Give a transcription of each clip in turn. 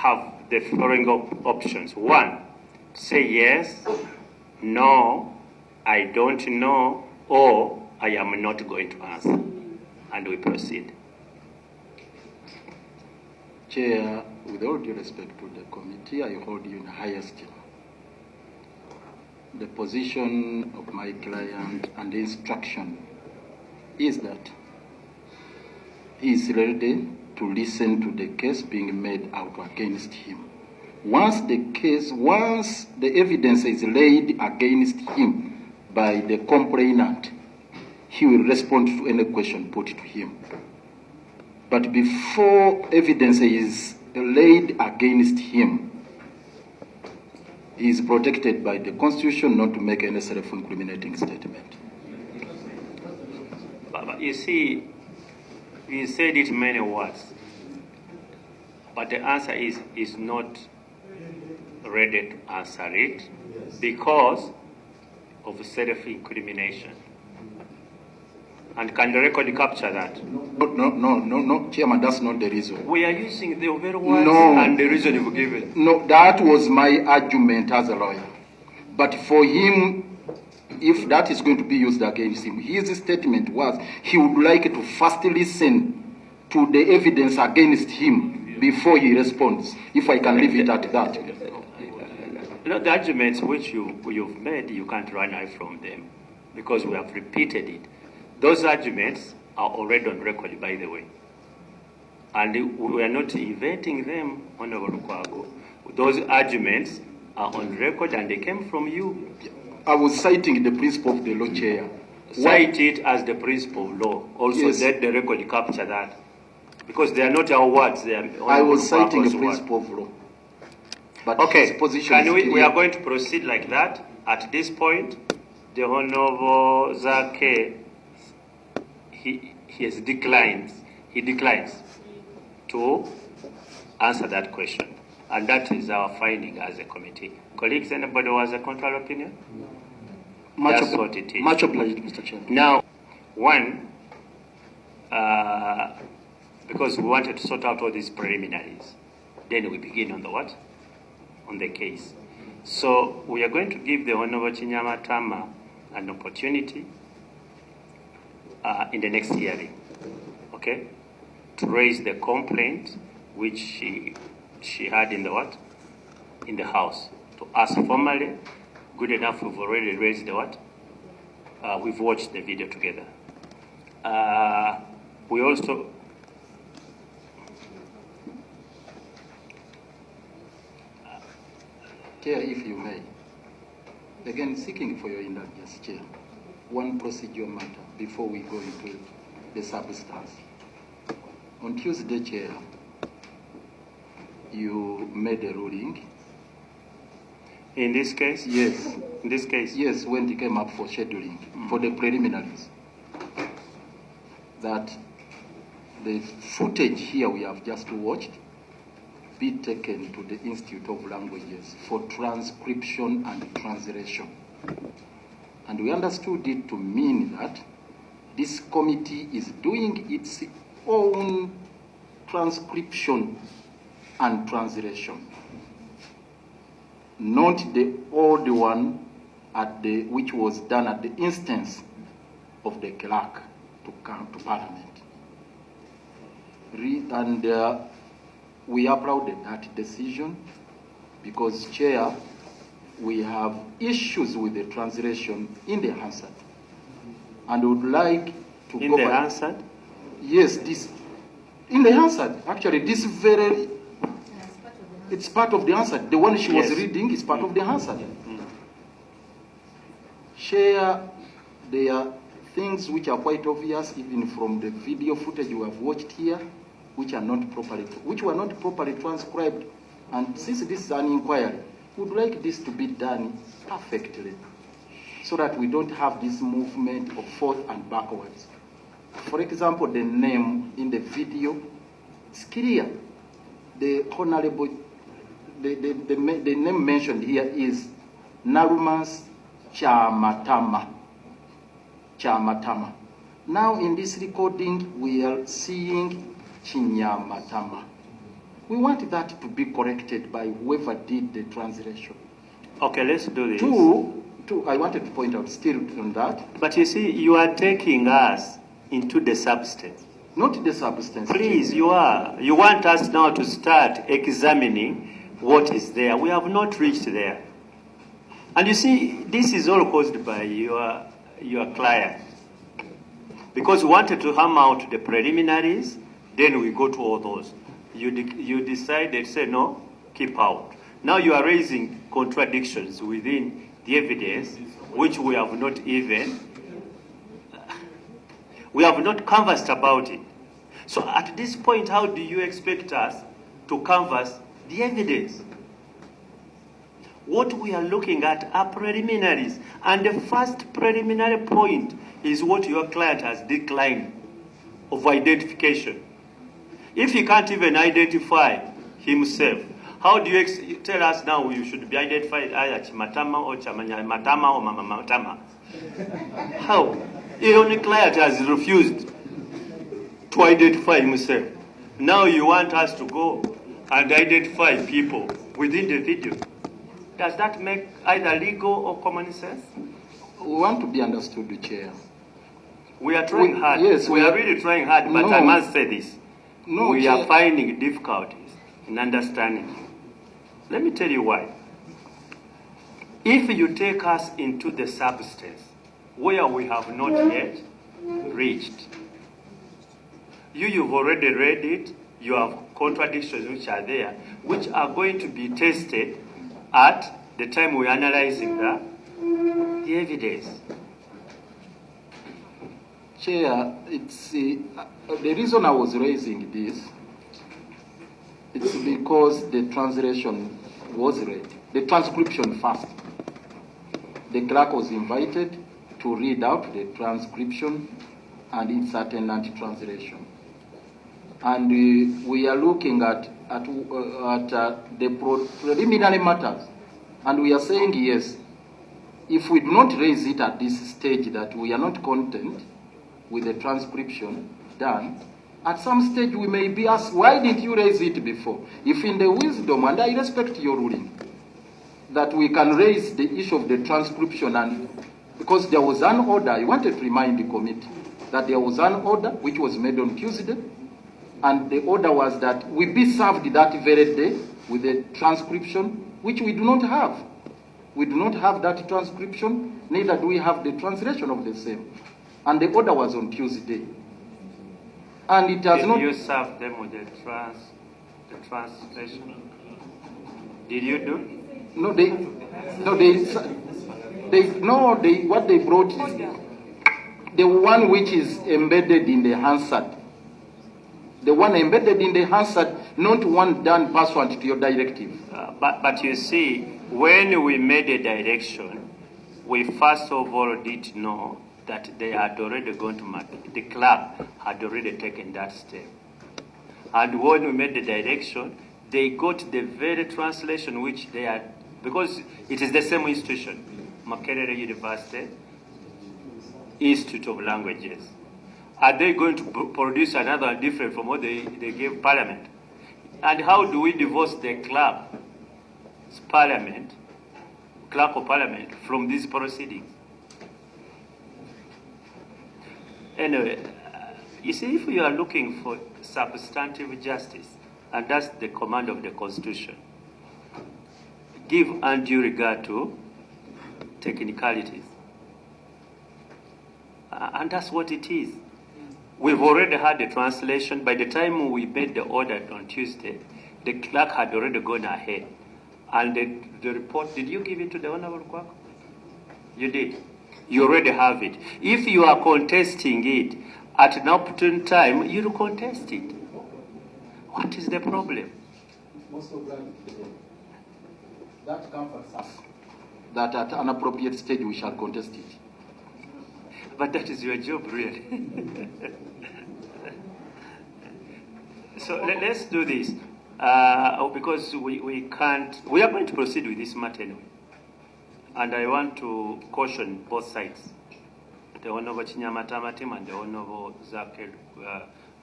have the following options. One, say yes, no, I don't know, or I am not going to answer. And we proceed. Chair, with all due respect to the committee, I hold you in high esteem. The position of my client and the instruction is that he is ready to listen to the case being made out against him. Once the evidence is laid against him by the complainant, he will respond to any question put to him. But before evidence is laid against him, he is protected by the Constitution not to make any self-incriminating statement. But you see, he said it in many words, but the answer is not ready to answer it because of self-incrimination. And can the record capture that? No, Chairman, that's not the reason. We are using the very words and the reason you've given. No, that was my argument as a lawyer. But for him, if that is going to be used against him, his statement was he would like to first listen to the evidence against him before he responds, if I can leave it at that. The arguments which you've made, you can't run away from them because we have repeated it. Those arguments are already on record, by the way. And we are not inventing them, Honorable Kwago. Those arguments are on record and they came from you. I was citing the principle of the law, Chair. Cite it as the principle of law. Also, yes. Let the record capture that. Because they are not our words. They are I was citing the principle of law. But okay, his position we are going to proceed like that. At this point, the Honorable Zaake, he declines to answer that question. And that is our finding as a committee. Colleagues, anybody who has a contrary opinion? That's what it is. Much obliged, Mr. Chairman. Now, one, because we wanted to sort out all these preliminaries, then we begin on the what? On the case. So we are going to give the Honorable Chinyamatama an opportunity in the next hearing, okay, to raise the complaint which she had in the what? In the House. To ask formally. Good enough, we've already raised the what? We've watched the video together. We also Chair, if you may, again seeking for your indulgence, Chair, one procedural matter before we go into the substance. On Tuesday, Chair, you made a ruling. in this case? Yes. In this case? Yes, when it came up for scheduling, for the preliminaries, that the footage here we have just watched be taken to the Institute of Languages for transcription and translation. And we understood it to mean that this committee is doing its own transcription and translation, not the old one which was done at the instance of the clerk to come to Parliament. We applauded that decision because, Chair, we have issues with the translation in the Hansard, and would like to in go the back. Hansard? Yes, this in the Hansard. Actually, this very it's part of the Hansard. The one she was reading is part of the Hansard. Chair, there are things which are quite obvious, even from the video footage you have watched here, which were not properly transcribed. And since this is an inquiry, we would like this to be done perfectly, so that we don't have this movement of forth and backwards. For example, the name in the video, it's clear. The honorable, the name mentioned here is Narumas Chamatama. Chamatama. Now in this recording, we are seeing Chinyamatama. We want that to be corrected by whoever did the translation. Okay, let's do this. Two, I wanted to point out still on that. But you see, you are taking us into the substance. Not the substance. Please, you are. You want us now to start examining what is there. We have not reached there. And you see, this is all caused by your client. Because we wanted to hammer out the preliminaries, then we go to all those. You decided, say no, keep out. Now you are raising contradictions within the evidence, which we have not canvassed about it. So at this point, how do you expect us to canvass the evidence? What we are looking at are preliminaries. And the first preliminary point is what your client has declined of identification. If he can't even identify himself, how do you tell us now you should be identified either Chimatama or Matama or Mama Matama? How? The only client has refused to identify himself. Now you want us to go and identify people within the video. Does that make either legal or common sense? We want to be understood, Chair. We are trying hard. Yes, we are really trying hard, but no, I must say this. No, we Chair. are finding difficulties in understanding you. Let me tell you why. If you take us into the substance where we have not yet reached, you've already read it, you have contradictions which are there, which are going to be tested at the time we're analyzing the evidence. Chair, it's the reason I was raising this, it's because the translation was read. The transcription first. The clerk was invited to read out the transcription and insert an translation. And we are looking at the preliminary matters. And we are saying, yes, if we do not raise it at this stage that we are not content with the transcription done, at some stage we may be asked, why didn't you raise it before? If in the wisdom, and I respect your ruling, that we can raise the issue of the transcription, and because there was an order, I wanted to remind the committee that there was an order which was made on Tuesday, and the order was that we be served that very day with the transcription, which we do not have. We do not have that transcription, neither do we have the translation of the same. And the order was on Tuesday. And it has not... Did you serve them with the translation? Did you do? No, what they brought is the one which is embedded in the Hansard. The one embedded in the Hansard, not one done pursuant to your directive. But you see, when we made a direction, we first of all did know that they had already gone to market. The club had already taken that step. And when we made the direction, they got the very translation which they had, because it is the same institution, Makerere University, Institute of Languages. Are they going to produce another different from what they gave Parliament? And how do we divorce the club's Parliament, clerk of Parliament, from these proceedings? Anyway, you see, if you are looking for substantive justice, and that's the command of the Constitution, give undue regard to technicalities. And that's what it is. We've already had the translation. By the time we made the order on Tuesday, the clerk had already gone ahead. And the report, did you give it to the Honorable Clerk? You did. You already have it. If you are contesting it at an opportune time, you'll contest it. What is the problem? Most of that comforts us that at an appropriate stage we shall contest it. But that is your job, really. So let's do this. Because we can't, we are going to proceed with this matter anyway. And I want to caution both sides, the Honorable Chinyamatama team and the Honorable Zaake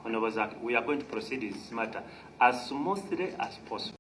Honorable Zaake, we are going to proceed in this matter as smoothly as possible.